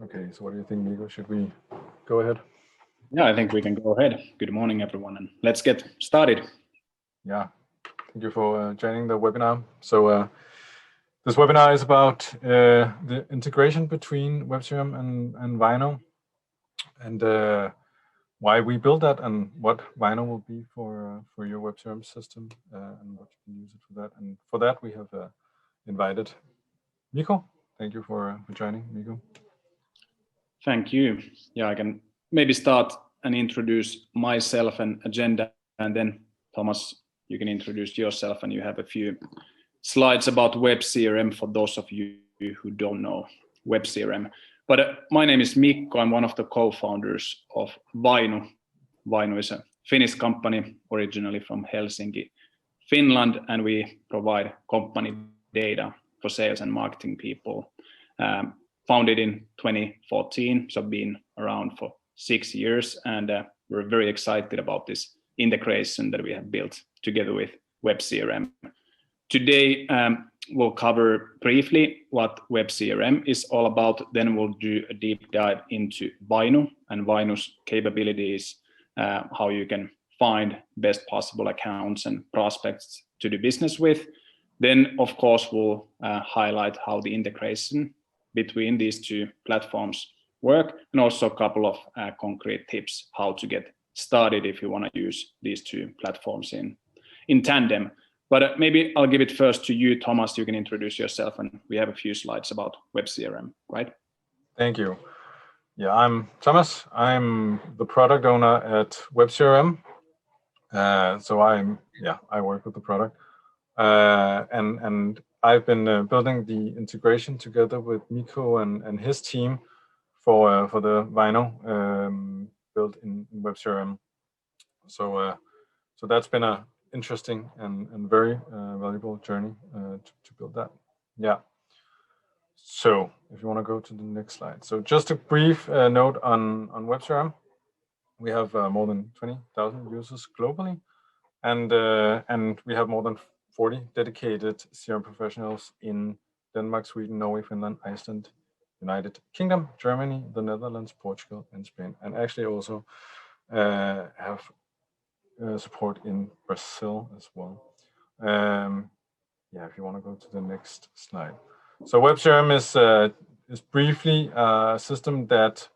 Okay, so what do you think, Mikko? Should we go ahead? Yeah, I think we can go ahead. Good morning, everyone, and let's get started. Yeah, thank you for joining the webinar. So this webinar is about the integration between webCRM and Vainu, and why we built that, and what Vainu will be for your webCRM system, and what you can use it for that. And for that, we have invited Mikko. Thank you for joining, Mikko. Thank you. Yeah, I can maybe start and introduce myself and agenda, and then Thomas, you can introduce yourself, and you have a few slides about webCRM for those of you who don't know webCRM. But my name is Mikko. I'm one of the co-founders of Vainu. Vainu is a Finnish company originally from Helsinki, Finland, and we provide company data for sales and marketing people. Founded in 2014, so been around for 6 years, and we're very excited about this integration that we have built together with webCRM. Today, we'll cover briefly what webCRM is all about, then we'll do a deep dive into Vainu and Vainu's capabilities, how you can find best possible accounts and prospects to do business with. Then, of course, we'll highlight how the integration between these two platforms work, and also a couple of concrete tips how to get started if you want to use these two platforms in tandem. But maybe I'll give it first to you, Thomas. You can introduce yourself, and we have a few slides about webCRM, right? Thank you. Yeah, I'm Thomas. I'm the product owner at webCRM. So I work with the product, and I've been building the integration together with Mikko and his team for the Vainu built in webCRM. So that's been a interesting and very valuable journey to build that. Yeah. So if you want to go to the next slide. So just a brief note on webCRM. We have more than 20,000 users globally, and we have more than 40 dedicated CRM professionals in Denmark, Sweden, Norway, Finland, Iceland, United Kingdom, Germany, the Netherlands, Portugal, and Spain, and actually also have support in Brazil as well. Yeah, if you want to go to the next slide. So webCRM is briefly a system that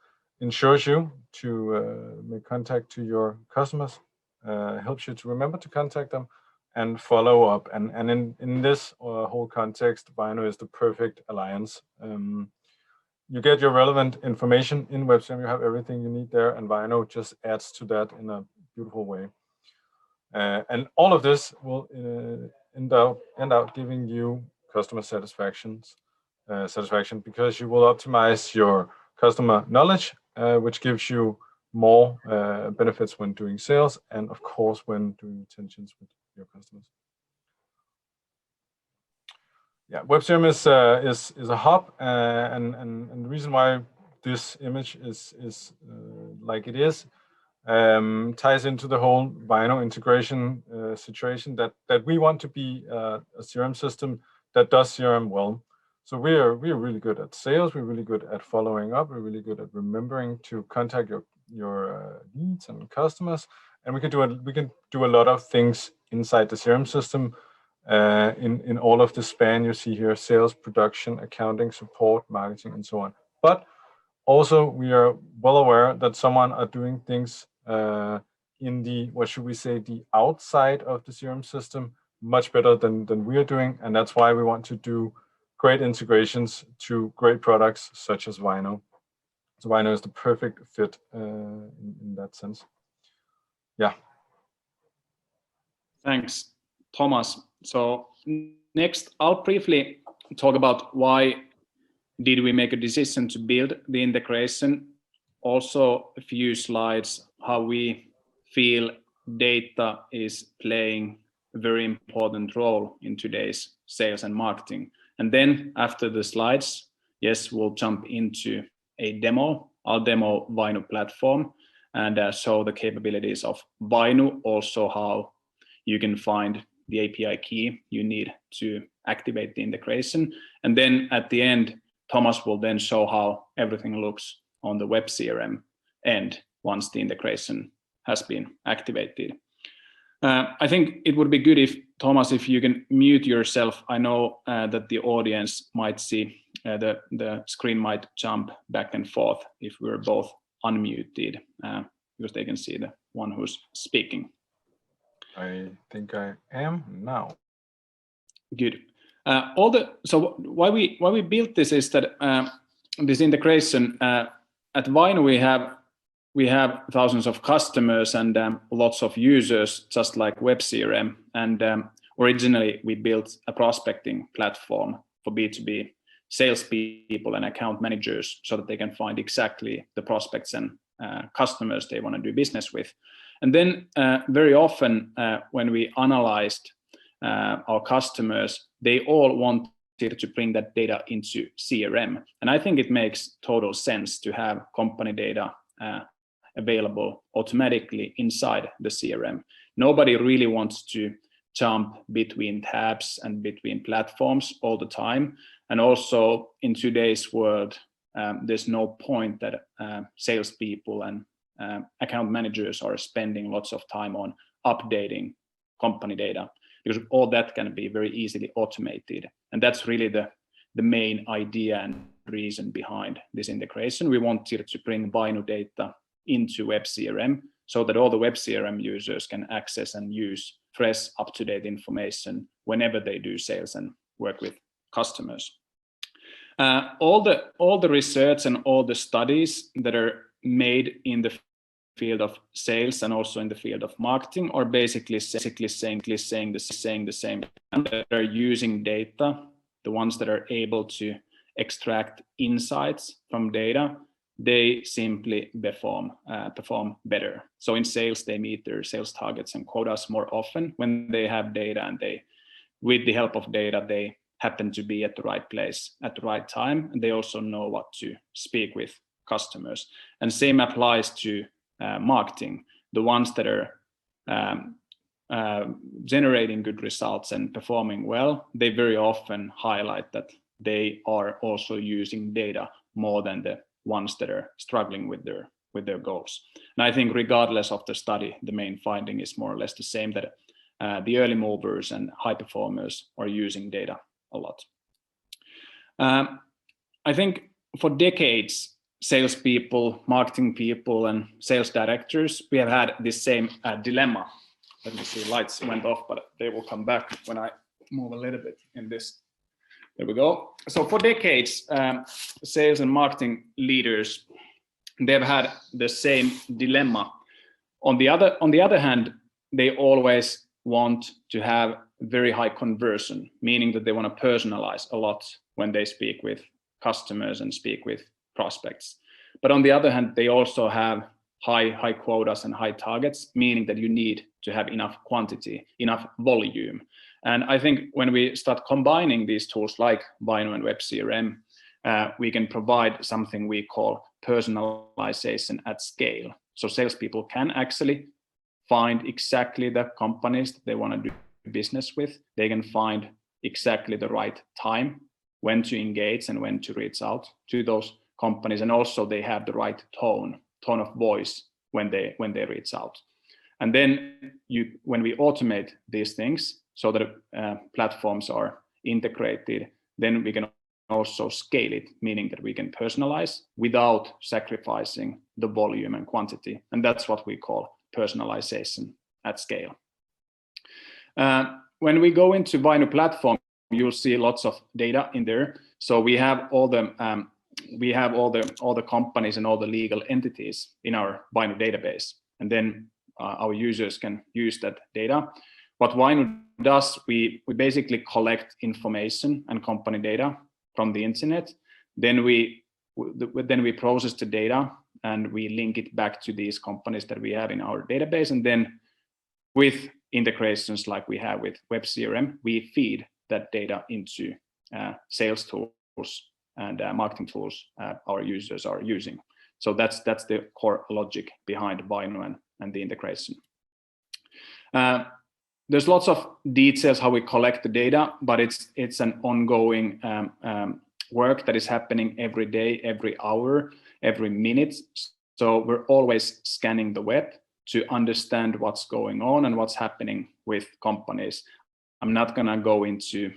ensures you to make contact to your customers, helps you to remember to contact them, and follow up. And in this whole context, Vainu is the perfect alliance. You get your relevant information in webCRM. You have everything you need there, and Vainu just adds to that in a beautiful way. And all of this will end out giving you customer satisfaction because you will optimize your customer knowledge, which gives you more benefits when doing sales, and of course when doing retentions with your customers. Yeah, webCRM is a hub, and the reason why this image is like it is ties into the whole Vainu integration situation that we want to be a CRM system that does CRM well. So we are really good at sales. We're really good at following up. We're really good at remembering to contact your leads and customers, and we can do a lot of things inside the CRM system. In all of the span you see here: sales, production, accounting, support, marketing, and so on. But also we are well aware that someone are doing things in the, what should we say, the outside of the CRM system much better than we are doing, and that's why we want to do great integrations to great products such as Vainu. So Vainu is the perfect fit in that sense. Yeah. Thanks, Thomas. So next, I'll briefly talk about why did we make a decision to build the integration. Also, a few slides how we feel data is playing a very important role in today's sales and marketing. And then after the slides, yes, we'll jump into a demo. I'll demo Vainu platform and show the capabilities of Vainu, also how you can find the API key you need to activate the integration. And then at the end, Thomas will then show how everything looks on the webCRM end once the integration has been activated. I think it would be good if, Thomas, if you can mute yourself. I know that the audience might see the screen might jump back and forth if we're both unmuted, because they can see the one who's speaking. I think I am now. Good. So why we built this is that this integration at Vainu we have thousands of customers and lots of users, just like webCRM. And originally we built a prospecting platform for B2B salespeople and account managers so that they can find exactly the prospects and customers they want to do business with. And then very often when we analyzed our customers, they all wanted to bring that data into CRM. And I think it makes total sense to have company data available automatically inside the CRM. Nobody really wants to jump between tabs and between platforms all the time. And also in today's world, there's no point that salespeople and account managers are spending lots of time on updating company data, because all that can be very easily automated. And that's really the main idea and reason behind this integration. We wanted to bring Vainu data into webCRM so that all the webCRM users can access and use fresh, up-to-date information whenever they do sales and work with customers. All the research and all the studies that are made in the field of sales and also in the field of marketing are basically saying the same. That are using data, the ones that are able to extract insights from data, they simply perform better. So in sales, they meet their sales targets and quotas more often when they have data, and they, with the help of data, they happen to be at the right place at the right time, and they also know what to speak with customers. And same applies to marketing. The ones that are generating good results and performing well, they very often highlight that they are also using data more than the ones that are struggling with their goals. And I think regardless of the study, the main finding is more or less the same, that the early movers and high performers are using data a lot. I think for decades, salespeople, marketing people, and sales directors, we have had this same dilemma. Let me see, lights went off, but they will come back when I move a little bit in this. There we go. So for decades, sales and marketing leaders, they've had the same dilemma. On the other hand, they always want to have very high conversion, meaning that they want to personalize a lot when they speak with customers and speak with prospects. But on the other hand, they also have high quotas and high targets, meaning that you need to have enough quantity, enough volume. And I think when we start combining these tools like Vainu and webCRM, we can provide something we call personalization at scale. So salespeople can actually find exactly the companies that they want to do business with. They can find exactly the right time when to engage and when to reach out to those companies. And also they have the right tone of voice when they reach out. And then when we automate these things so that platforms are integrated, then we can also scale it, meaning that we can personalize without sacrificing the volume and quantity. And that's what we call personalization at scale. When we go into Vainu platform, you'll see lots of data in there. So we have all the companies and all the legal entities in our Vainu database, and then our users can use that data. What Vainu does, we basically collect information and company data from the internet. Then we process the data and we link it back to these companies that we have in our database. And then with integrations like we have with webCRM, we feed that data into sales tools and marketing tools our users are using. So that's the core logic behind Vainu and the integration. There's lots of details how we collect the data, but it's an ongoing work that is happening every day, every hour, every minute. So we're always scanning the web to understand what's going on and what's happening with companies. I'm not going to go into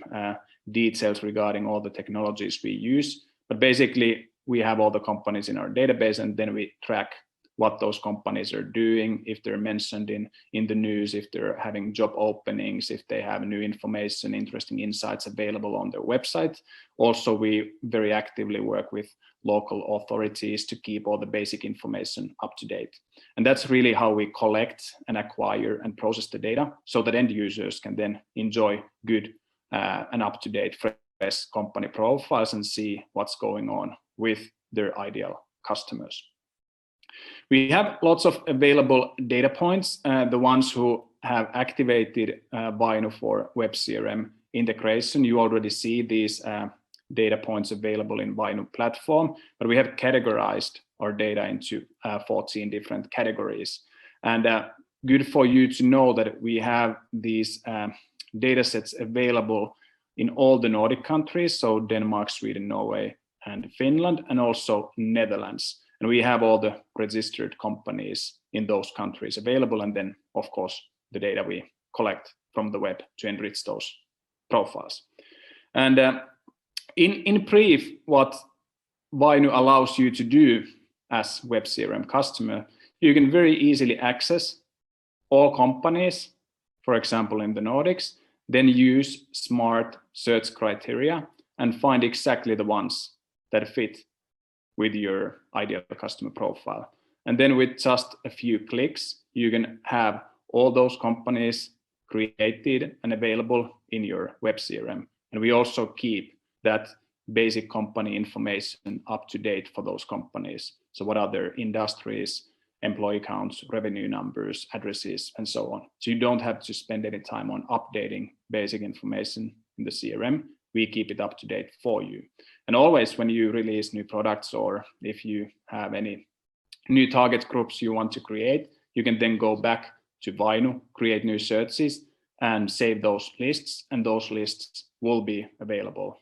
details regarding all the technologies we use, but basically we have all the companies in our database, and then we track what those companies are doing, if they're mentioned in the news, if they're having job openings, if they have new information, interesting insights available on their website. Also, we very actively work with local authorities to keep all the basic information up to date. And that's really how we collect and acquire and process the data, so that end users can then enjoy good and up-to-date fresh company profiles and see what's going on with their ideal customers. We have lots of available data points. The ones who have activated Vainu for webCRM integration, you already see these data points available in Vainu platform, but we have categorized our data into 14 different categories. And good for you to know that we have these data sets available in all the Nordic countries, so Denmark, Sweden, Norway, and Finland, and also Netherlands. And we have all the registered companies in those countries available, and then, of course, the data we collect from the web to enrich those profiles. And in brief, what Vainu allows you to do as webCRM customer, you can very easily access all companies, for example, in the Nordics, then use smart search criteria and find exactly the ones that fit with your ideal customer profile. And then with just a few clicks, you can have all those companies created and available in your webCRM. And we also keep that basic company information up to date for those companies. So what are their industries, employee counts, revenue numbers, addresses, and so on. So you don't have to spend any time on updating basic information in the CRM. We keep it up to date for you. And always when you release new products, or if you have any new target groups you want to create, you can then go back to Vainu, create new searches, and save those lists. And those lists will be available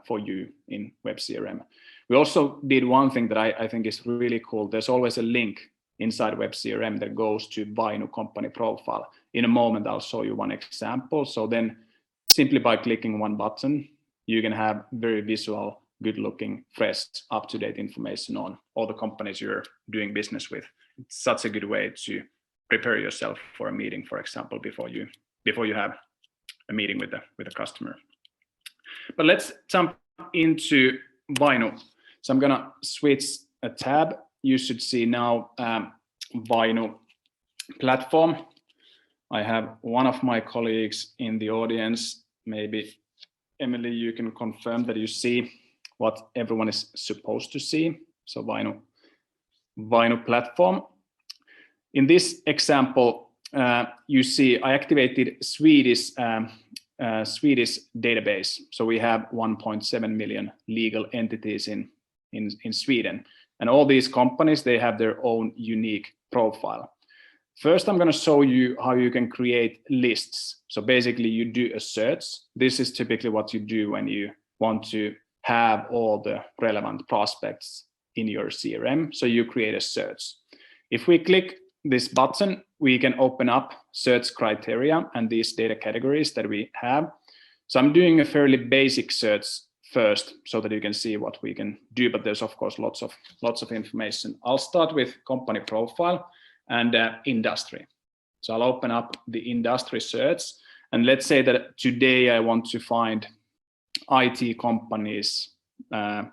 for you in webCRM. We also did one thing that I think is really cool. There's always a link inside webCRM that goes to Vainu company profile. In a moment, I'll show you one example. So then simply by clicking one button, you can have very visual, good-looking, fresh, up-to-date information on all the companies you're doing business with. It's such a good way to prepare yourself for a meeting, for example, before you have a meeting with a customer. But let's jump into Vainu. So I'm gonna switch a tab. You should see now Vainu platform. I have one of my colleagues in the audience. Maybe Emily, you can confirm that you see what everyone is supposed to see. So Vainu platform. In this example, you see I activated Swedish database. So we have 1.7 million legal entities in Sweden. And all these companies, they have their own unique profile. First, I'm going to show you how you can create lists. So basically you do a search. This is typically what you do when you want to have all the relevant prospects in your CRM. So you create a search. If we click this button, we can open up search criteria and these data categories that we have. So I'm doing a fairly basic search first so that you can see what we can do, but there's of course lots of information. I'll start with company profile and industry. So I'll open up the industry search, and let's say that today I want to find IT companies that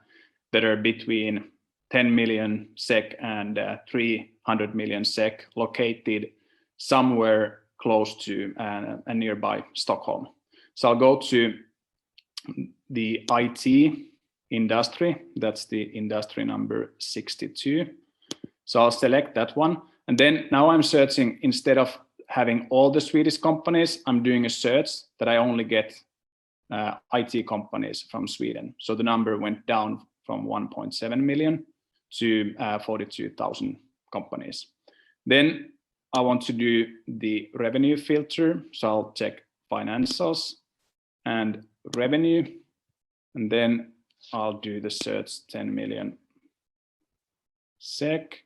are between 10 million SEK and 300 million SEK, located somewhere close to and nearby Stockholm. So I'll go to the IT industry. That's the industry number 62. So I'll select that one. And then now I'm searching, instead of having all the Swedish companies, I'm doing a search that I only get IT companies from Sweden. So the number went down from 1.7 million to 42,000 companies. Then I want to do the revenue filter. So I'll check financials and revenue. And then I'll do the search 10 million SEK,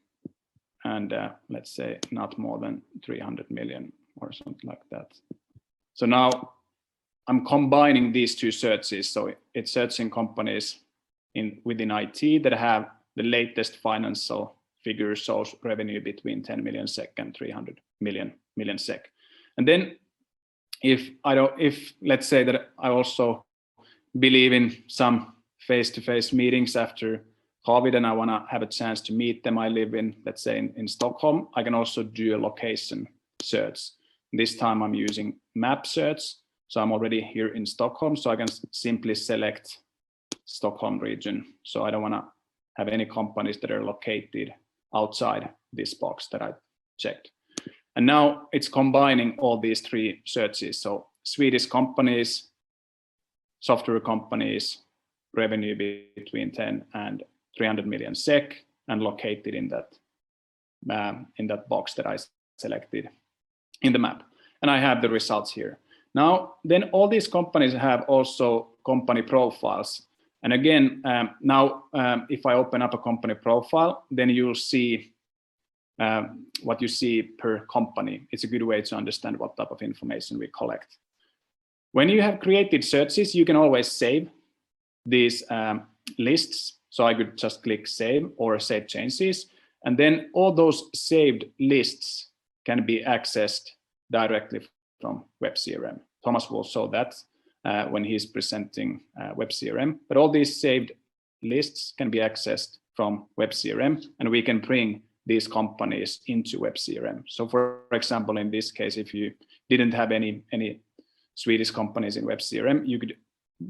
and let's say not more than 300 million or something like that. So now I'm combining these two searches. So it's searching companies within IT that have the latest financial figures, shows revenue between 10 million SEK and 300 million SEK. And then if let's say that I also believe in some face-to-face meetings after COVID and I want to have a chance to meet them, I live in, let's say in Stockholm, I can also do a location search. This time I'm using map search. So I'm already here in Stockholm, so I can simply select Stockholm region. So I don't want to have any companies that are located outside this box that I checked. And now it's combining all these three searches. So Swedish companies, software companies, revenue between 10 and 300 million SEK, and located in that box that I selected in the map. And I have the results here. Now, then all these companies have also company profiles. And again, now if I open up a company profile, then you'll see what you see per company. It's a good way to understand what type of information we collect. When you have created searches, you can always save these lists. So I could just click save or save changes. And then all those saved lists can be accessed directly from webCRM. Thomas will show that when he's presenting webCRM. But all these saved lists can be accessed from webCRM, and we can bring these companies into webCRM. So for example, in this case, if you didn't have any Swedish companies in webCRM, you could,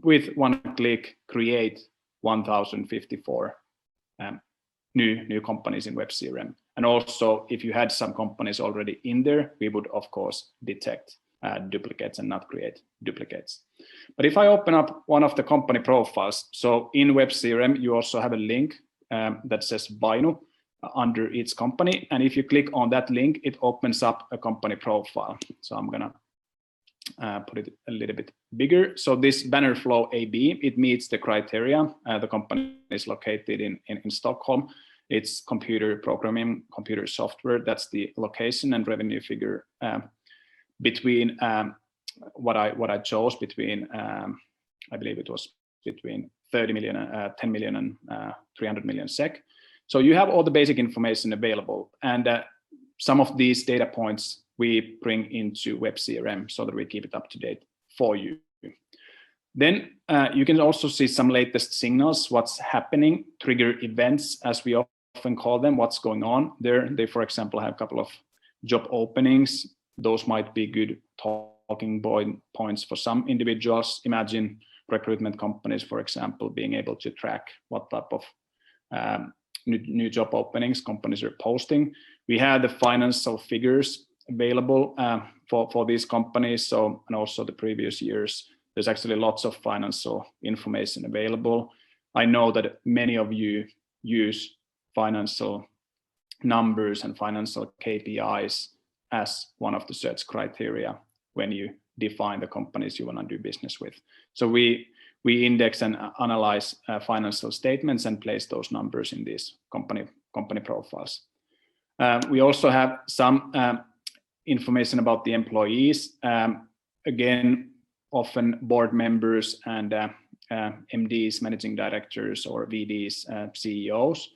with one click, create 1,054 new companies in webCRM. And also, if you had some companies already in there, we would, of course, detect duplicates and not create duplicates. But if I open up one of the company profiles, so in webCRM, you also have a link that says Vainu under each company. And if you click on that link, it opens up a company profile. So I'm going to put it a little bit bigger. So this banner flow AB, it meets the criteria. The company is located in Stockholm. It's computer programming, computer software. That's the location, and revenue figure between what I chose between, I believe it was between 30 million, 10 million and 300 million SEK. So you have all the basic information available. And some of these data points we bring into webCRM so that we keep it up to date for you. Then you can also see some latest signals, what's happening, trigger events, as we often call them, what's going on there. They, for example, have a couple of job openings. Those might be good talking points for some individuals. Imagine recruitment companies, for example, being able to track what type of new job openings companies are posting. We have the financial figures available for these companies. So, and also the previous years, there's actually lots of financial information available. I know that many of you use financial numbers and financial KPIs as one of the search criteria when you define the companies you want to do business with. So we index and analyze financial statements and place those numbers in these company profiles. We also have some information about the employees. Again, often board members and MDs, managing directors, or VDs, CEOs.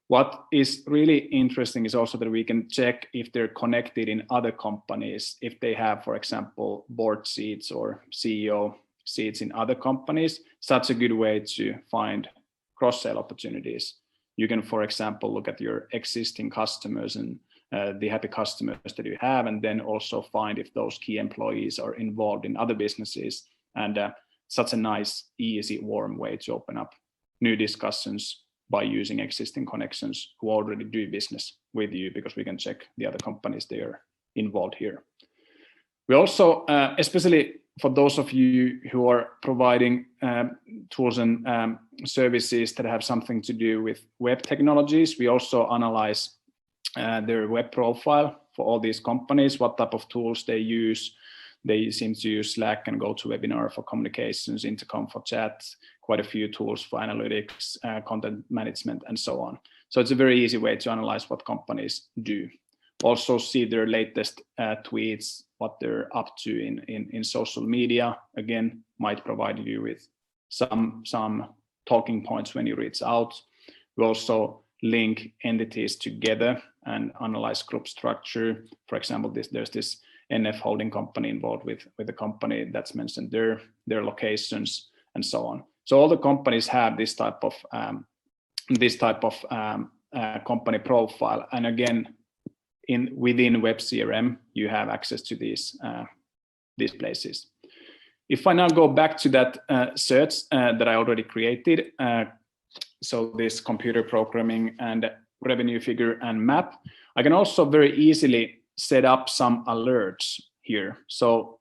What is really interesting is also that we can check if they're connected in other companies, if they have, for example, board seats or CEO seats in other companies. Such a good way to find cross-sell opportunities. You can, for example, look at your existing customers and the happy customers that you have, and then also find if those key employees are involved in other businesses. And such a nice, easy, warm way to open up new discussions by using existing connections who already do business with you, because we can check the other companies they are involved here. We also, especially for those of you who are providing tools and services that have something to do with web technologies, we also analyze their web profile for all these companies, what type of tools they use, They seem to use Slack and GoToWebinar for communications, Intercom for chat, quite a few tools for analytics, content management, and so on. So it's a very easy way to analyze what companies do. Also see their latest tweets, what they're up to in social media. Again, might provide you with some talking points when you reach out. We also link entities together and analyze group structure. For example, there's this NF holding company involved with the company that's mentioned their locations and so on. So all the companies have this type of company profile, and again, within webCRM, you have access to these places. If I now go back to that search that I already created, so this computer programming and revenue figure and map, I can also very easily set up some alerts here. So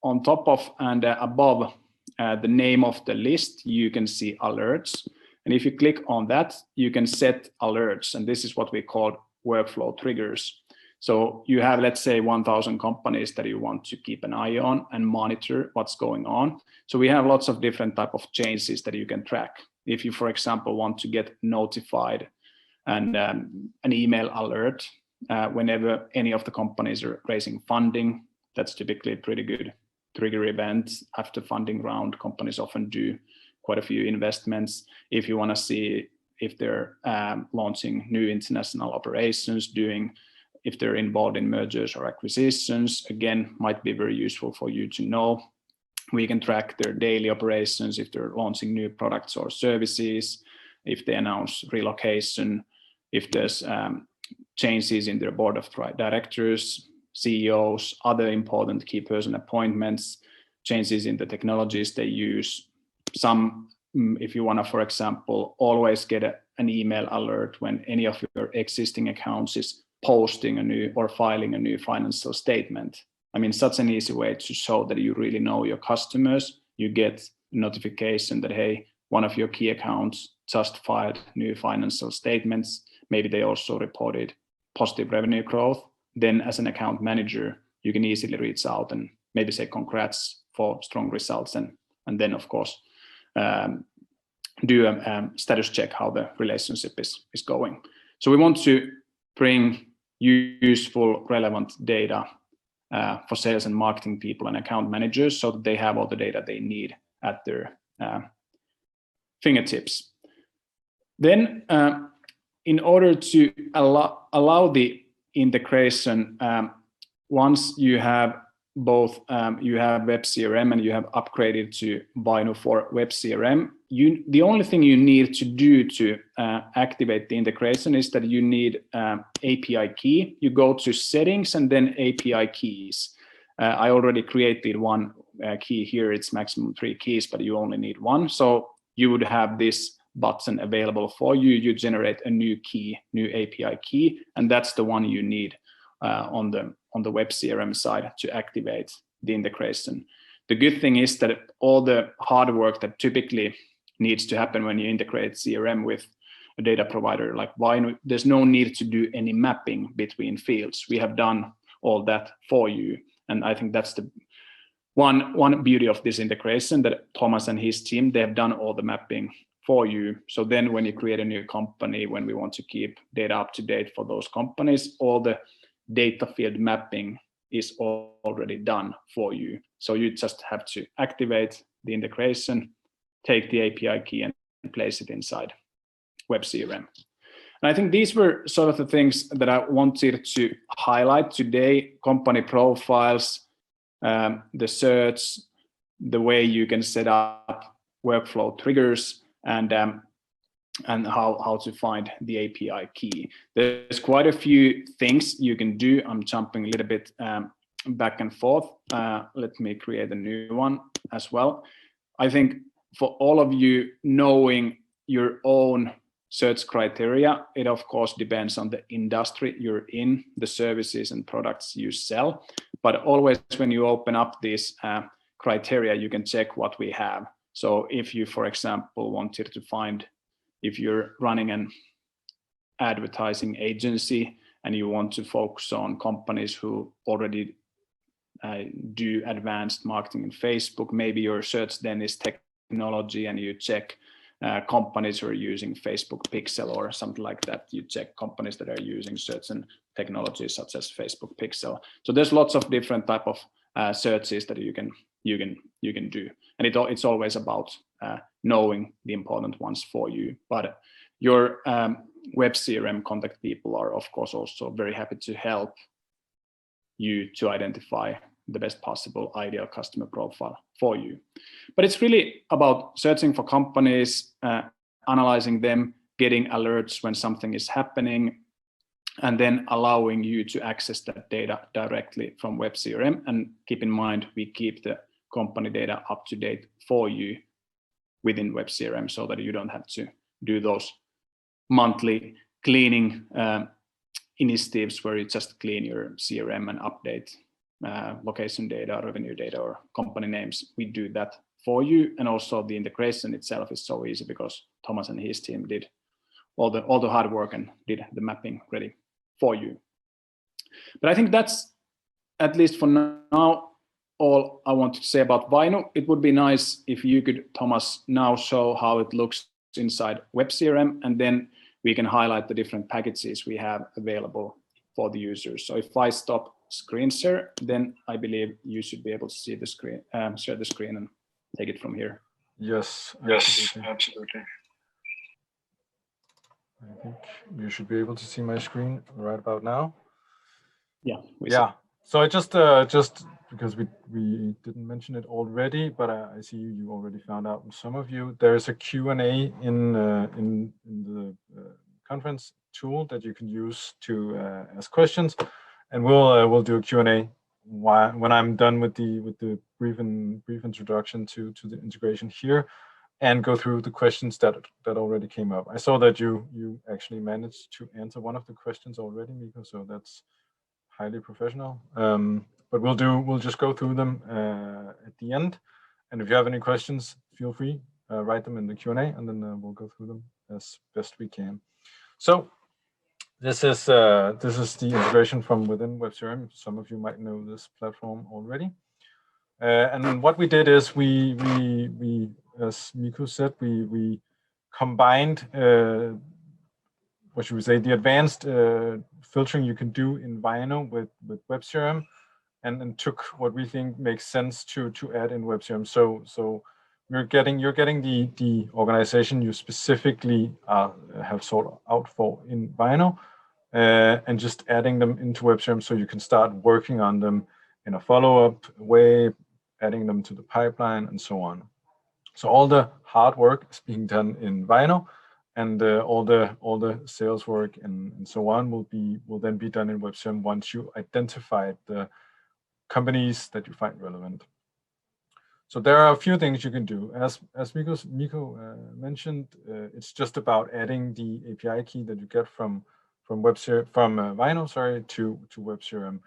on top of and above the name of the list, you can see alerts. And if you click on that, you can set alerts. And this is what we call workflow triggers. So you have, let's say, 1,000 companies that you want to keep an eye on and monitor what's going on. So we have lots of different type of changes that you can track. If you, for example, want to get notified and an email alert whenever any of the companies are raising funding, that's typically a pretty good trigger event. After funding round, companies often do quite a few investments. If you want to see if they're launching new international operations, if they're involved in mergers or acquisitions, again, might be very useful for you to know. We can track their daily operations, if they're launching new products or services, if they announce relocation, if there's changes in their board of directors, CEOs, other important key person appointments, changes in the technologies they use. Some, if you want to, for example, always get an email alert when any of your existing accounts is posting a new or filing a new financial statement. I mean, such an easy way to show that you really know your customers. You get a notification that, hey, one of your key accounts just filed new financial statements. Maybe they also reported positive revenue growth. Then as an account manager, you can easily reach out and maybe say congrats for strong results. And then, of course, do a status check how the relationship is going. So we want to bring useful, relevant data for sales and marketing people and account managers so that they have all the data they need at their fingertips. Then, in order to allow the integration, once you have both you have webCRM and you have upgraded to Vainu for webCRM, the only thing you need to do to activate the integration is that you need API key. You go to settings and then API keys. I already created one key here. It's maximum 3 keys, but you only need one. So you would have this button available for you. You generate a new key, new API key, and that's the one you need on the webCRM side to activate the integration. The good thing is that all the hard work that typically needs to happen when you integrate CRM with a data provider like Vainu, there's no need to do any mapping between fields. We have done all that for you. And I think that's the one beauty of this integration, that Thomas and his team, they have done all the mapping for you. So then when you create a new company, when we want to keep data up to date for those companies, all the data field mapping is already done for you. So you just have to activate the integration, take the API key and place it inside webCRM. And I think these were sort of the things that I wanted to highlight today: company profiles, the search, the way you can set up workflow triggers, and how to find the API key. There's quite a few things you can do. I'm jumping a little bit back and forth. Let me create a new one as well. I think for all of you, knowing your own search criteria, it of course depends on the industry you're in, the services and products you sell. But always when you open up these criteria, you can check what we have. So if you, for example, wanted to find, if you're running an advertising agency and you want to focus on companies who already do advanced marketing in Facebook. Maybe your search then is technology and you check companies who are using Facebook Pixel or something like that. You check companies that are using certain technologies such as Facebook Pixel. So there's lots of different type of searches that you can do, and it's always about knowing the important ones for you. But your webCRM contact people are of course also very happy to help you to identify the best possible ideal customer profile for you. But it's really about searching for companies, analyzing them, getting alerts when something is happening, and then allowing you to access that data directly from webCRM. And keep in mind, we keep the company data up to date for you within webCRM so that you don't have to do those monthly cleaning initiatives where you just clean your CRM and update location data, revenue data, or company names. We do that for you, and also the integration itself is so easy because Thomas and his team did all the hard work and did the mapping ready for you. But I think that's, at least for now, all I want to say about Vainu. It would be nice if you could, Thomas, now show how it looks inside webCRM, and then we can highlight the different packages we have available for the users. So if I stop screen share, then I believe you should be able to see the screen, share the screen and take it from here. Yes, absolutely. I think you should be able to see my screen right about now. Yeah. Yeah. So I just because we didn't mention it already, but I see you already found out. Some of you, there is a Q&A in the conference tool that you can use to ask questions, and we'll do a Q&A when I'm done with the brief introduction to the integration here, and go through the questions that already came up. I saw that you actually managed to answer one of the questions already, Mikko, so that's highly professional. But we'll just go through them at the end. And if you have any questions, feel free, write them in the Q&A, and then we'll go through them as best we can. So this is the integration from within webCRM. Some of you might know this platform already. And what we did is we as Mikko said, we combined what should we say, the advanced filtering you can do in Vainu with webCRM, and took what we think makes sense to add in webCRM. So you're getting the organization you specifically have sought out for in Vainu, and just adding them into webCRM so you can start working on them in a follow-up way, adding them to the pipeline, and so on. So all the hard work is being done in Vainu, and all the sales work and so on will then be done in webCRM once you identify the companies that you find relevant. So there are a few things you can do. As Mikko mentioned, it's just about adding the API key that you get from Vainu, sorry, to webCRM,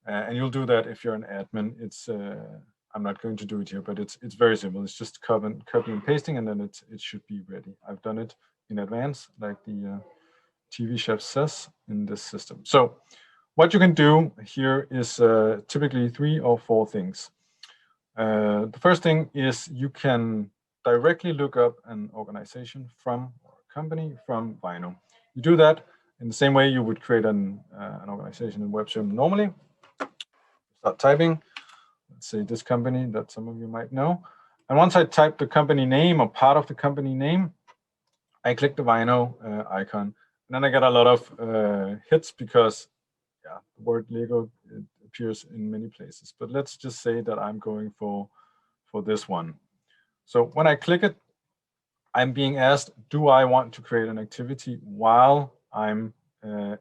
and you'll do that if you're an admin. It's I'm not going to do it here, but it's very simple. It's just copy and pasting, and then it should be ready. I've done it in advance, like the TV chef says in this system. So what you can do here is typically 3 or 4 things. The first thing is you can directly look up an organization or a company from Vainu. You do that in the same way you would create an organization in webCRM normally. Start typing. Let's say this company that some of you might know. And once I type the company name or part of the company name, I click the Vainu icon, and then I get a lot of hits because the word Lego appears in many places. But let's just say that I'm going for this one. So when I click it, I'm being asked, do I want to create an activity while I'm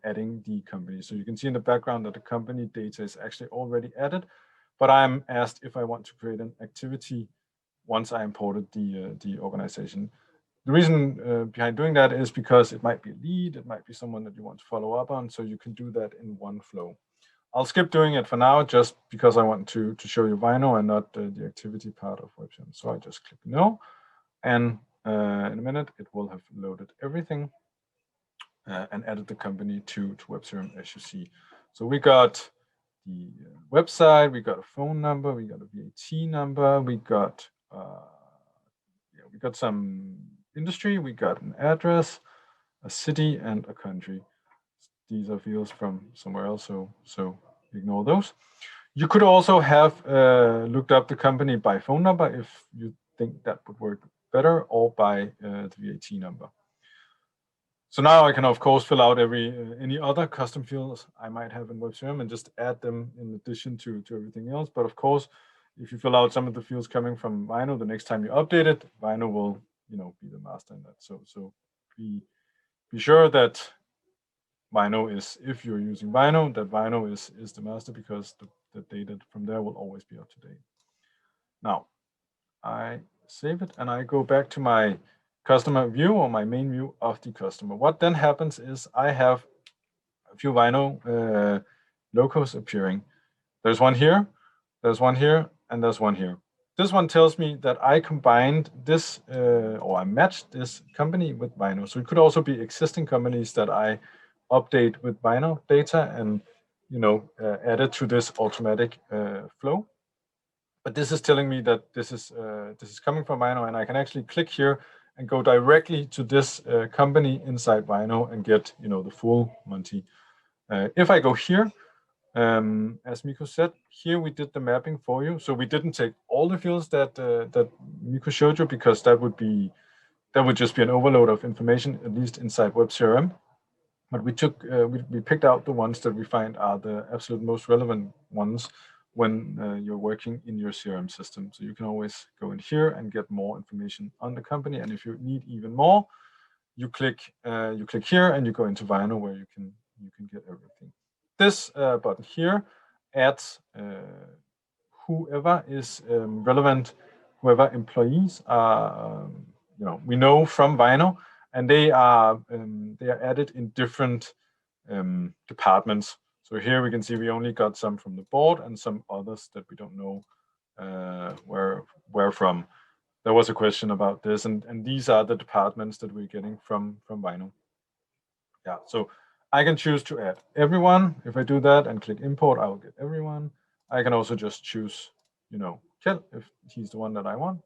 adding the company? So you can see in the background that the company data is actually already added, but I'm asked if I want to create an activity once I imported the organization. The reason behind doing that is because it might be a lead, it might be someone that you want to follow up on, so you can do that in one flow. I'll skip doing it for now, just because I want to show you Vainu and not the activity part of webCRM. So I just click no, and in a minute it will have loaded everything and added the company to webCRM, as you see. So we got website, we got a phone number, we got a VAT number, we got some industry, we got an address, a city, and a country. These are fields from somewhere else, so ignore those. You could also have looked up the company by phone number if you think that would work better, or by the VAT number. So now I can, of course, fill out any other custom fields I might have in webCRM and just add them in addition to everything else. But of course, if you fill out some of the fields coming from Vainu, the next time you update it, Vainu will, be the master in that. So be sure that Vainu is, if you're using Vainu, that Vainu is the master, because the data from there will always be up to date. Now, I save it and I go back to my customer view, or my main view of the customer. What then happens is I have a few Vainu logos appearing. There's one here, there's one here, and there's one here. This one tells me that I combined this, or I matched this company with Vainu. So it could also be existing companies that I update with Vainu data and added to this automatic flow. But this is telling me that this is coming from Vainu, and I can actually click here and go directly to this company inside Vainu and get the full Monty. If I go here, as Mikko said, here we did the mapping for you. So we didn't take all the fields that Mikko showed you, because that would just be an overload of information, at least inside webCRM. But we took we picked out the ones that we find are the absolute most relevant ones when you're working in your CRM system. So you can always go in here and get more information on the company. And if you need even more, you click here and you go into Vainu, where you can get everything. This button here adds whoever is relevant, whoever employees are, we know from Vainu, and they are added in different departments. So here we can see we only got some from the board and some others that we don't know where from. There was a question about this, and these are the departments that we're getting from Vainu. Yeah, so I can choose to add everyone. If I do that and click import, I will get everyone. I can also just choose, Kjell, if he's the one that I want.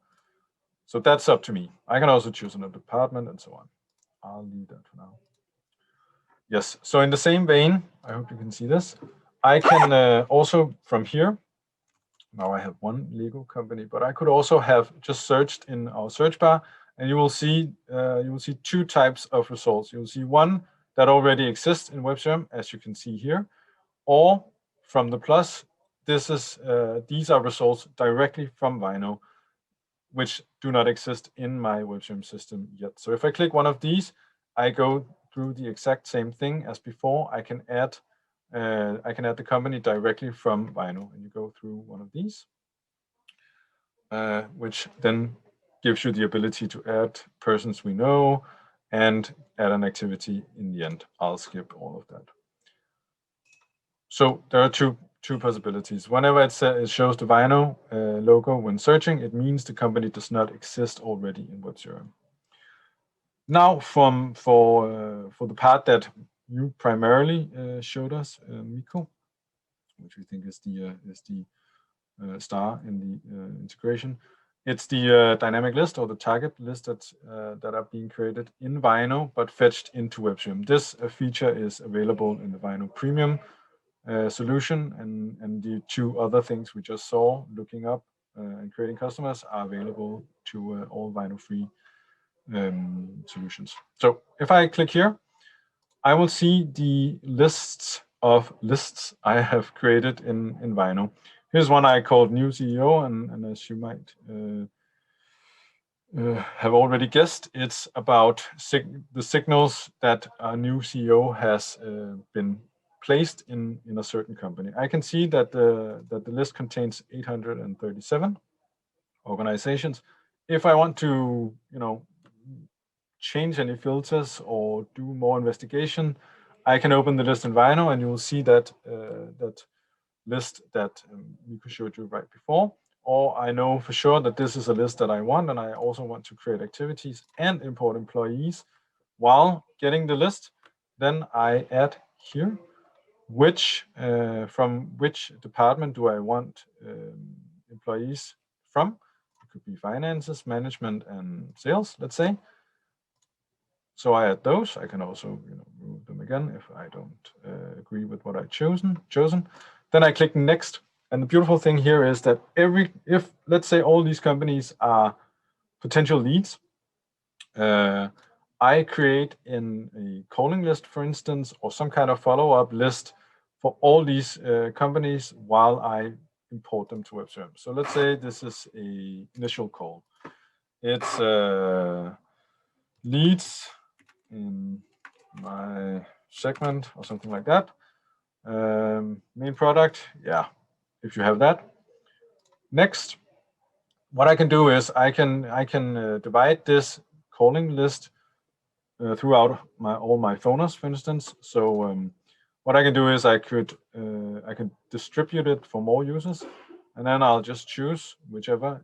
So that's up to me. I can also choose another department and so on. I'll leave that for now. Yes, so in the same vein, I hope you can see this. I can also from here, now I have one Lego company, but I could also have just searched in our search bar, and you will see two types of results. You'll see one that already exists in webCRM, as you can see here, or from the plus, these are results directly from Vainu, which do not exist in my webCRM system yet. So if I click one of these, I go through the exact same thing as before. I can add the company directly from Vainu, and you go through one of these, which then gives you the ability to add persons we know and add an activity in the end. I'll skip all of that. So there are two possibilities. Whenever it shows the Vainu logo when searching, it means the company does not exist already in webCRM. Now, for the part that you primarily showed us, Mikko, which we think is the star in the integration. It's the dynamic list, or the target list that are being created in Vainu but fetched into webCRM. This feature is available in the Vainu Premium solution, and the two other things we just saw, looking up and creating customers, are available to all Vainu free solutions. So if I click here, I will see the lists of lists I have created in Vainu. Here's one I called New CEO, and as you might have already guessed, it's about the signals that a new CEO has been placed in a certain company. I can see that the list contains 837 organizations. If I want to, change any filters or do more investigation, I can open the list in Vainu, and you will see that that list that Mikko showed you right before. Or I know for sure that this is a list that I want, and I also want to create activities and import employees while getting the list. Then I add here from which department do I want employees from. It could be finances, management, and sales, let's say. So I add those. I can also remove them again if I don't agree with what I've chosen. Then I click next. And the beautiful thing here is that if let's say all these companies are potential leads, I create in a calling list, for instance, or some kind of follow-up list for all these companies while I import them to webCRM. So let's say this is a initial call. It's leads in my segment or something like that. Main product, yeah, if you have that. Next, what I can do is I can divide this calling list throughout all my phoners, for instance. So what I can do is I could distribute it for more users, and then I'll just choose whichever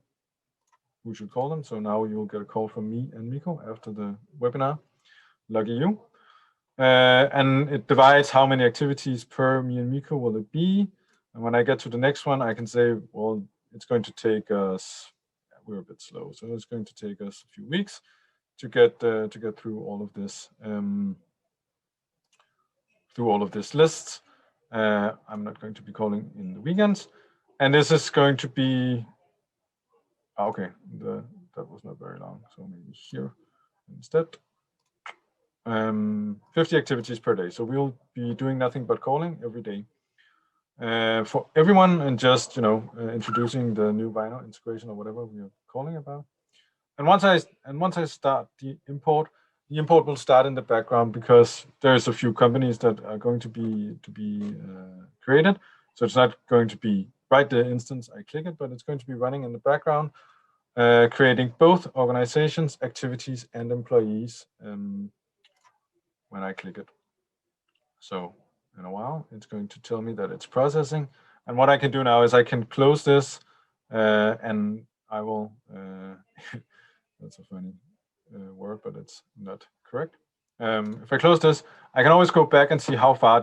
we should call them. So now you'll get a call from me and Mikko after the webinar. Lucky you. And it divides how many activities per me and Mikko will it be. And when I get to the next one, I can say, well, it's going to take us, we're a bit slow, so it's going to take us a few weeks to get through all of this, lists. I'm not going to be calling in the weekends, and this is going to be okay. That was not very long, so maybe here instead. 50 activities per day. So we'll be doing nothing but calling every day for everyone, and just introducing the new Vainu integration or whatever we are calling about. And once I start the import will start in the background, because there's a few companies that are going to be created. So it's not going to be right the instance I click it, but it's going to be running in the background, creating both organizations, activities, and employees when I click it. So in a while, it's going to tell me that it's processing. And what I can do now is I can close this, and I will, that's a funny word, but it's not correct. If I close this, I can always go back and see how far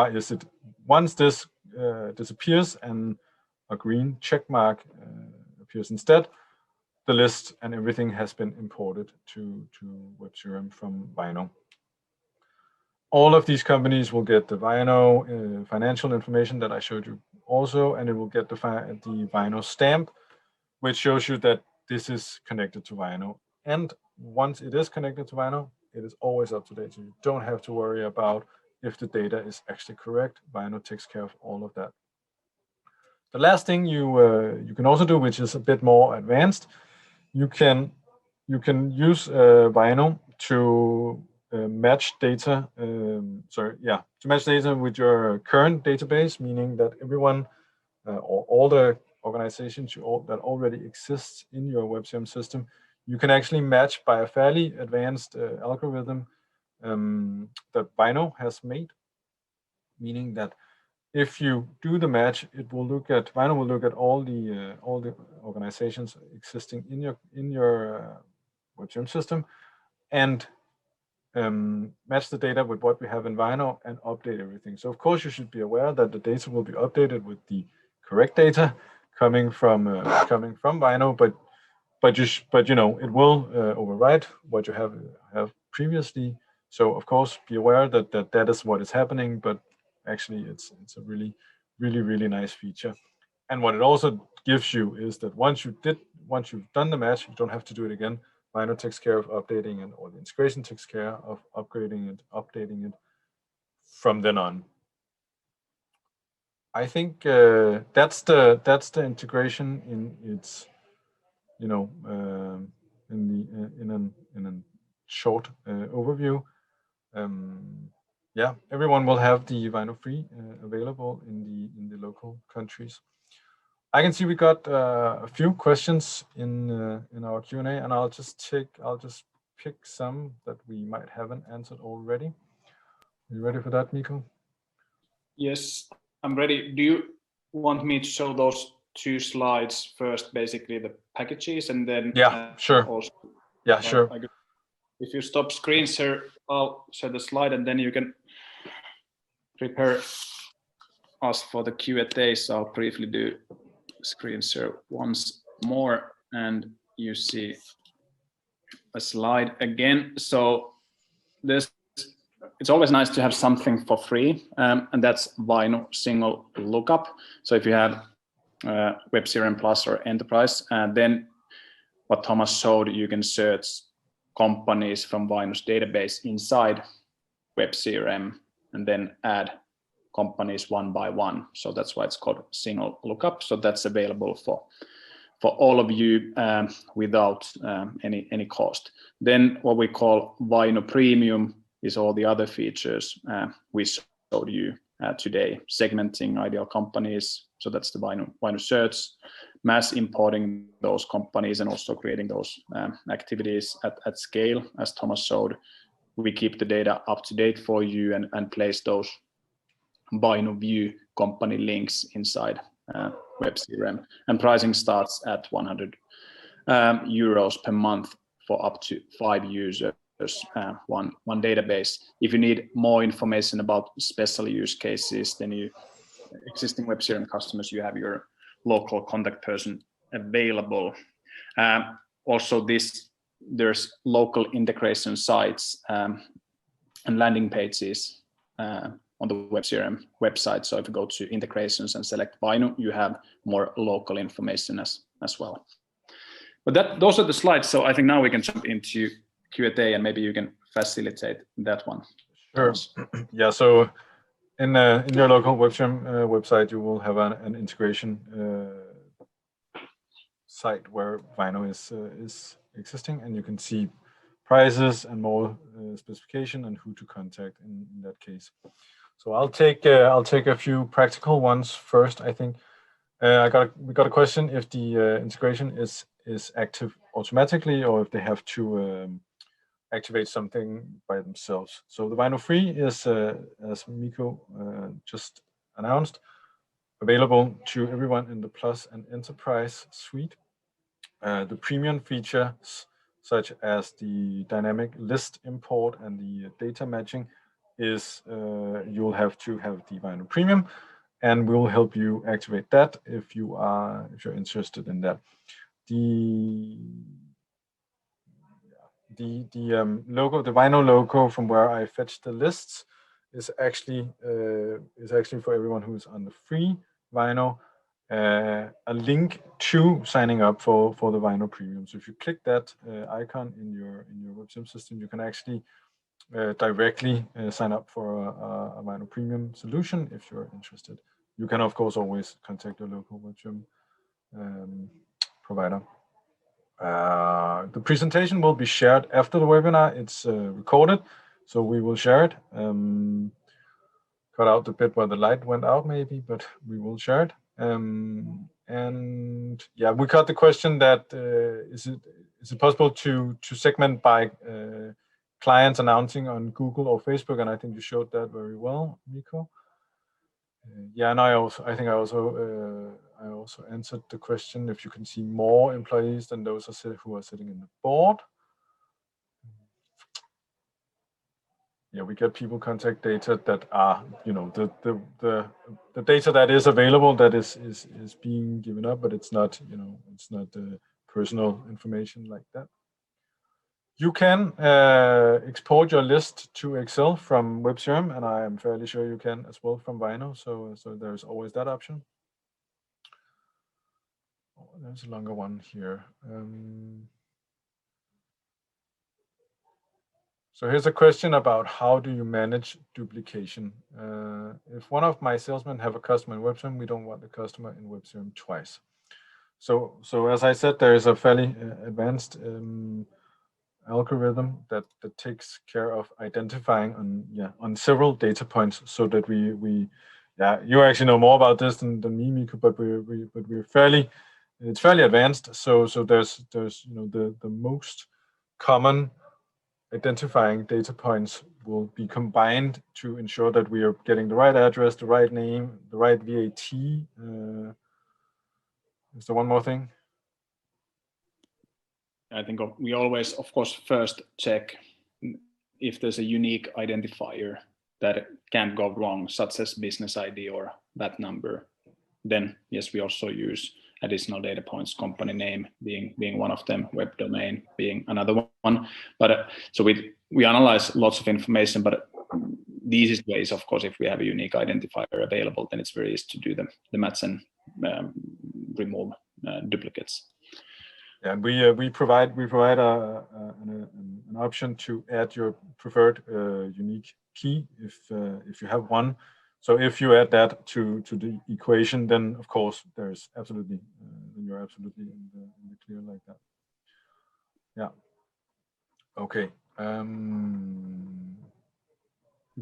is it. Once this disappears and a green check mark appears instead, the list and everything has been imported to webCRM from Vainu. All of these companies will get the Vainu financial information that I showed you also, and it will get the Vainu stamp, which shows you that this is connected to Vainu. And once it is connected to Vainu, it is always up to date. So you don't have to worry about if the data is actually correct. Vainu takes care of all of that. The last thing you can also do, which is a bit more advanced, you can use Vainu to match data. To match data with your current database, meaning that everyone or all the organizations that already exists in your webCRM system, you can actually match by a fairly advanced algorithm that Vainu has made, meaning that if you do the match, Vainu will look at all the organizations existing in your webCRM system, and match the data with what we have in Vainu and update everything. So of course you should be aware that the data will be updated with the correct data coming from Vainu, but it will overwrite what you have previously. So of course be aware that is what is happening, but actually it's a really, really, really nice feature. And what it also gives you is that once you've done the match, you don't have to do it again. Vainu takes care of updating it, or the integration takes care of upgrading it, updating it from then on. I think that's the integration in its in a short overview. Everyone will have the Vainu free available in the local countries. I can see we got a few questions in our Q&A, and I'll just pick some that we might haven't answered already. Are you ready for that, Mikko? Yes, I'm ready. Do you want me to show those two slides first, basically the packages, and then sure. Also, sure. If you stop screen share, I'll share the slide, and then you can prepare us for the Q&A, so I'll briefly do screen share once more, and you see a slide again. So it's always nice to have something for free, and that's Vainu single lookup. So if you have webCRM Plus or Enterprise, and then what Thomas showed, you can search companies from Vainu's database inside webCRM and then add companies one by one. So that's why it's called single lookup. So that's available for all of you without any cost. Then what we call Vainu Premium is all the other features we showed you today, segmenting ideal companies. So that's the Vainu search, mass importing those companies, and also creating those activities at scale, as Thomas showed. We keep the data up to date for you and place those Vainu view company links inside webCRM. And pricing starts at 100 euros per month for up to 5 users, one database. If you need more information about special use cases, then existing webCRM customers, you have your local contact person available. Also, there's local integration sites and landing pages on the webCRM website. So if you go to integrations and select Vainu, you have more local information as well. But those are the slides. So I think now we can jump into Q&A, and maybe you can facilitate that one. Sure. Yeah. So in your local webCRM website, you will have an integration site where Vainu is existing, and you can see prices and more specification and who to contact in that case. So I'll take a few practical ones first. I think we got a question if the integration is active automatically, or if they have to activate something by themselves. So the Vainu Free is, as Mikko just announced, available to everyone in the Plus and Enterprise suite. The premium features, such as the dynamic list import and the data matching, is you'll have to have the Vainu Premium, and we'll help you activate that if you're interested in that. The logo, the Vainu logo from where I fetched the lists, is actually for everyone who's on the free Vainu. A link to signing up for the Vainu Premium. So if you click that icon in your webCRM system, you can actually directly sign up for a Vainu Premium solution if you're interested. You can of course always contact your local webCRM provider. The presentation will be shared after the webinar. It's recorded, so we will share it. Cut out the bit where the light went out maybe, but we will share it. And yeah, we got the question that is it possible to segment by clients announcing on Google or Facebook, and I think you showed that very well, Mikko. Yeah, and I also answered the question if you can see more employees than those who are sitting in the board. Yeah, we get people contact data that are, the data that is available, that is being given up, but it's not, it's not personal information like that. You can export your list to Excel from webCRM, and I am fairly sure you can as well from Vainu. So there's always that option. Oh, there's a longer one here. So here's a question about how do you manage duplication? If one of my salesmen have a customer in webCRM, we don't want the customer in webCRM twice. So as I said, there is a fairly advanced algorithm that takes care of identifying on several data points, so that you actually know more about this than me, Mikko, but it's fairly advanced. So there's the most common identifying data points will be combined to ensure that we are getting the right address, the right name, the right VAT. Is there one more thing? I think we always, of course, first check if there's a unique identifier that can't go wrong, such as business ID or that number, then yes, we also use additional data points, company name being one of them, web domain being another one. But so we analyze lots of information, but the easiest way is, of course, if we have a unique identifier available, then it's very easy to do the match and remove duplicates. Yeah, we provide an option to add your preferred unique key if you have one. So if you add that to the equation, then of course there's absolutely then you're absolutely in the clear like that. Yeah. Okay.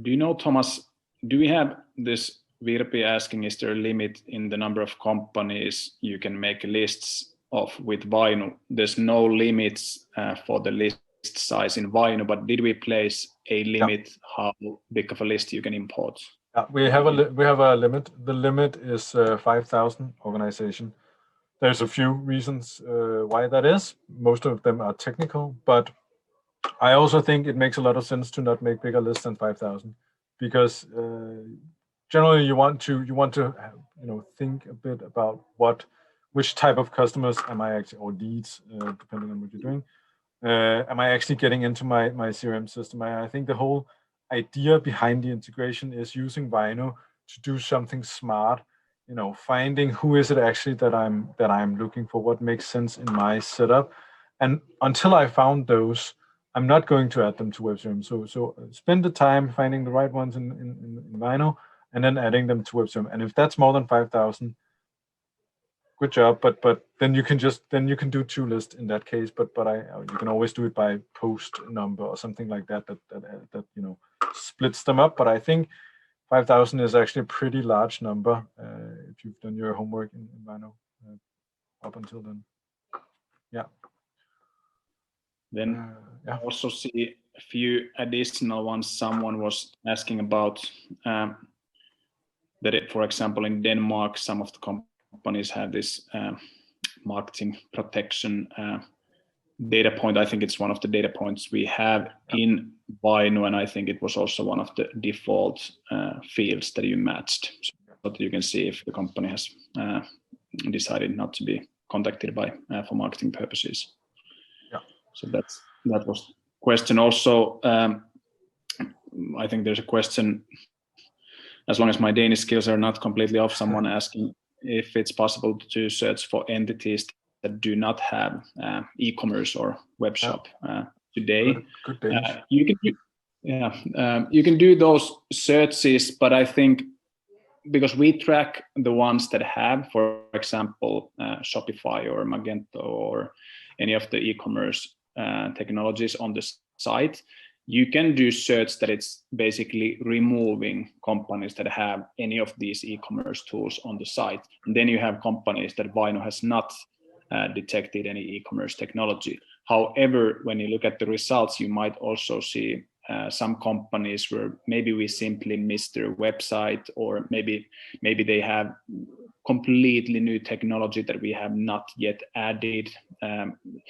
Do you know, Thomas? Do we have this Virpi asking? Is there a limit in the number of companies you can make lists of with Vainu? There's no limits for the list size in Vainu, but did we place a limit how big of a list you can import? We have a limit. The limit is 5,000 organization. There's a few reasons why that is. Most of them are technical, but I also think it makes a lot of sense to not make bigger lists than 5,000, because generally you want to think a bit about which type of customers am I actually, or leads, depending on what you're doing, am I actually getting into my CRM system. I think the whole idea behind the integration is using Vainu to do something smart, finding who is it actually that I'm looking for, what makes sense in my setup, and until I found those, I'm not going to add them to webCRM. So spend the time finding the right ones in Vainu and then adding them to webCRM. And if that's more than 5,000, good job. But then you can do 2 lists in that case. But you can always do it by post number or something like that splits them up. But I think 5,000 is actually a pretty large number if you've done your homework in Vainu up until then. Yeah. Then I also see a few additional ones. Someone was asking about that, for example, in Denmark, some of the companies have this marketing protection data point. I think it's one of the data points we have in Vainu, and I think it was also one of the default fields that you matched, so that you can see if the company has decided not to be contacted by for marketing purposes. So that was question. Also, I think there's a question, as long as my Danish skills are not completely off, someone asking if it's possible to search for entities that do not have e-commerce or web shop today. Good Danish. You can do those searches, but I think because we track the ones that have, for example, Shopify or Magento or any of the e-commerce technologies on the site, you can do search that it's basically removing companies that have any of these e-commerce tools on the site. And then you have companies that Vainu has not detected any e-commerce technology. However, when you look at the results, you might also see some companies where maybe we simply missed their website, or maybe they have completely new technology that we have not yet added.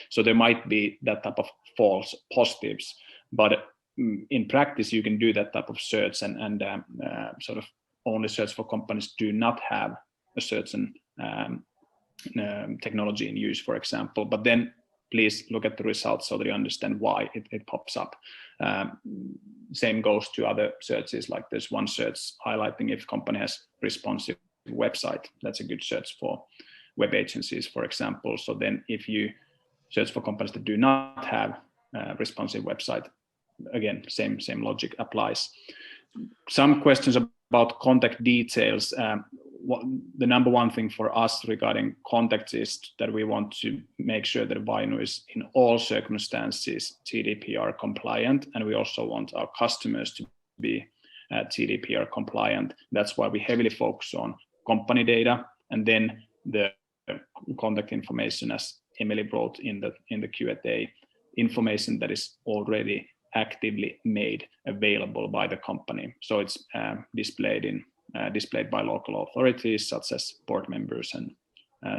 So there might be that type of false positives, but in practice you can do that type of search and sort of only search for companies do not have a certain technology in use, for example. But then please look at the results so that you understand why it pops up. Same goes to other searches, like there's one search highlighting if company has responsive website. That's a good search for web agencies, for example. So then if you search for companies that do not have responsive website, again, same logic applies. Some questions about contact details. The number one thing for us regarding contacts is that we want to make sure that Vainu is in all circumstances GDPR compliant, and we also want our customers to be GDPR compliant. That's why we heavily focus on company data, and then the contact information, as Emily wrote in the Q&A, information that is already actively made available by the company. So it's displayed by local authorities such as board members and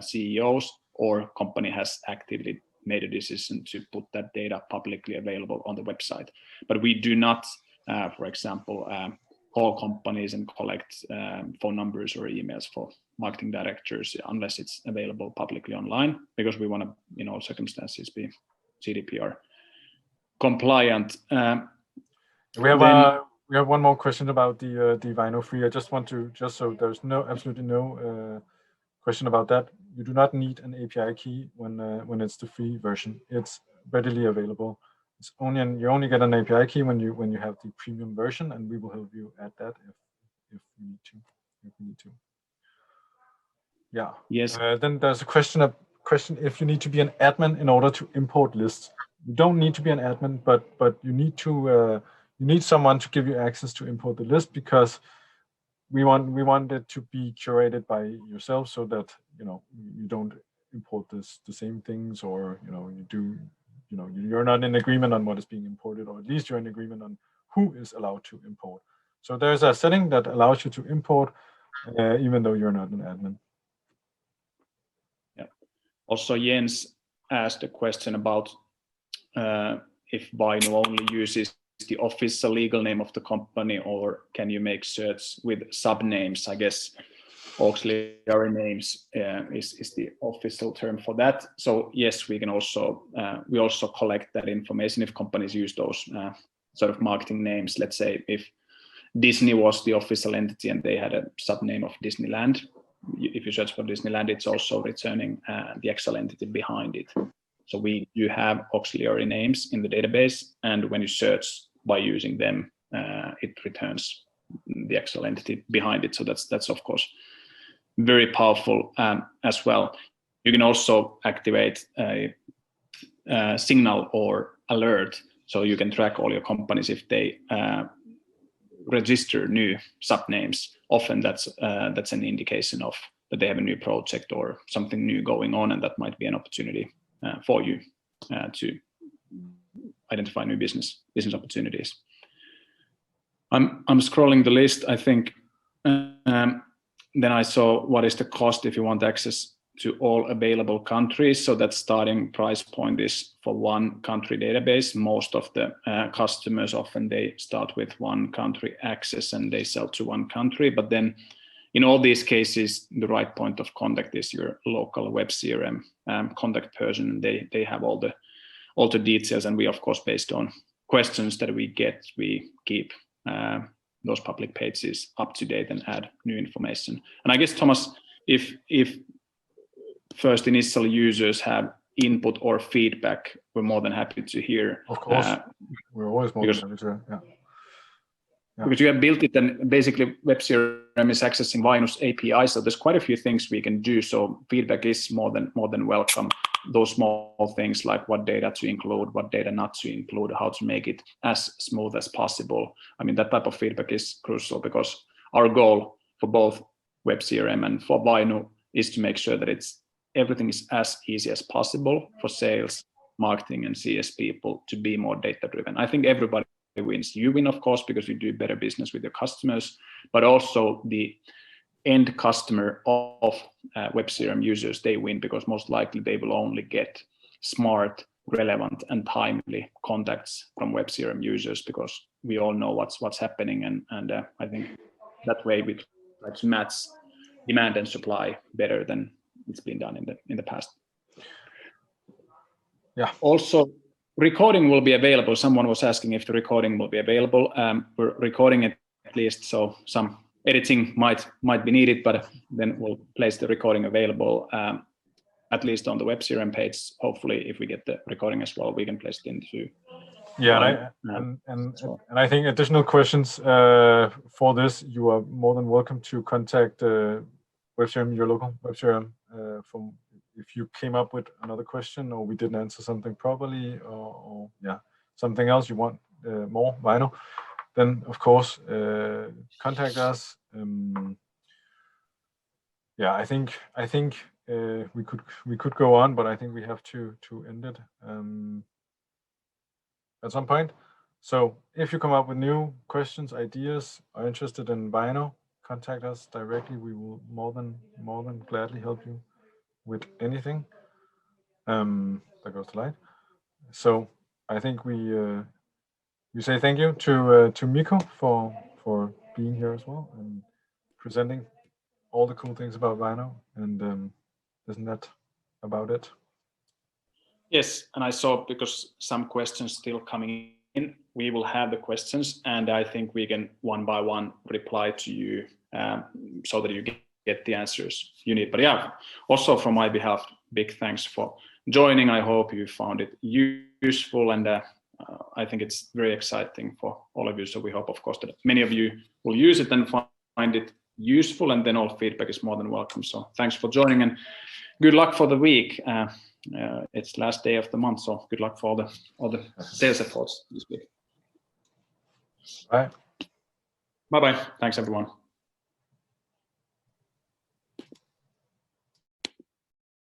CEOs, or company has actively made a decision to put that data publicly available on the website. But we do not, for example, call companies and collect phone numbers or emails for marketing directors unless it's available publicly online, because we want to, in all circumstances, be GDPR compliant. We have one more question about the Vainu free. I just want to, just so there's absolutely no question about that. You do not need an API key when it's the free version. It's readily available. It's only you only get an API key when you have the premium version, and we will help you add that if we need to. Yeah. Yes. Then there's a question if you need to be an admin in order to import lists. You don't need to be an admin, but you need to you need someone to give you access to import the list, because we want it to be curated by yourself, so that you don't import the same things, or you're not in agreement on what is being imported, or at least you're in agreement on who is allowed to import. So there's a setting that allows you to import even though you're not an admin. Yeah. Also, Jens asked a question about if Vainu only uses the official legal name of the company, or can you make search with subnames? I guess auxiliary names is the official term for that. So yes, we can also we also collect that information if companies use those sort of marketing names. Let's say if Disney was the official entity and they had a subname of Disneyland, if you search for Disneyland, it's also returning the actual entity behind it. So we do have auxiliary names in the database, and when you search by using them, it returns the actual entity behind it. So that's of course very powerful as well. You can also activate a signal or alert, so you can track all your companies if they register new subnames. Often that's an indication of that they have a new project or something new going on, and that might be an opportunity for you to identify new business opportunities. I'm scrolling the list. I think then I saw what is the cost if you want access to all available countries. So that starting price point is for one country database. Most of the customers often they start with one country access and they sell to one country. But then in all these cases, the right point of contact is your local webCRM contact person. They have all the details, and we of course, based on questions that we get, we keep those public pages up to date and add new information. And I guess, Thomas, if first initial users have input or feedback, we're more than happy to hear. Of course, we're always more than happy to. Yeah. Because you have built it, and basically webCRM is accessing Vainu's API, so there's quite a few things we can do. So feedback is more than welcome. Those small things like what data to include, what data not to include, how to make it as smooth as possible. I mean, that type of feedback is crucial, because our goal for both webCRM and for Vainu is to make sure that everything is as easy as possible for sales, marketing, and CS people to be more data driven. I think everybody wins. You win, of course, because you do better business with your customers, but also the end customer of webCRM users, they win, because most likely they will only get smart, relevant, and timely contacts from webCRM users, because we all know what's happening, and I think that way we try to match demand and supply better than it's been done in the past. Yeah. Also, recording will be available. Someone was asking if the recording will be available. We're recording it at least, so some editing might be needed, but then we'll place the recording available at least on the webCRM page. Hopefully, if we get the recording as well, we can place it into. Yeah, and I think additional questions for this, you are more than welcome to contact webCRM, your local webCRM, from if you came up with another question, or we didn't answer something properly, or something else you want more, Vainu, then of course contact us. I think we could go on, but I think we have to end it at some point. So if you come up with new questions, ideas, are interested in Vainu, contact us directly. We will more than gladly help you with anything. There goes the light. So I think we say thank you to Mikko for being here as well and presenting all the cool things about Vainu. And isn't that about it? Yes, and I saw, because some questions still coming in, we will have the questions, and I think we can one by one reply to you so that you get the answers you need. But yeah, also from my behalf, big thanks for joining. I hope you found it useful, and I think it's very exciting for all of you. So we hope, of course, that many of you will use it and find it useful, and then all feedback is more than welcome. So thanks for joining, and good luck for the week. It's last day of the month, so good luck for all the sales efforts this week. Bye. Bye-bye. Thanks, everyone.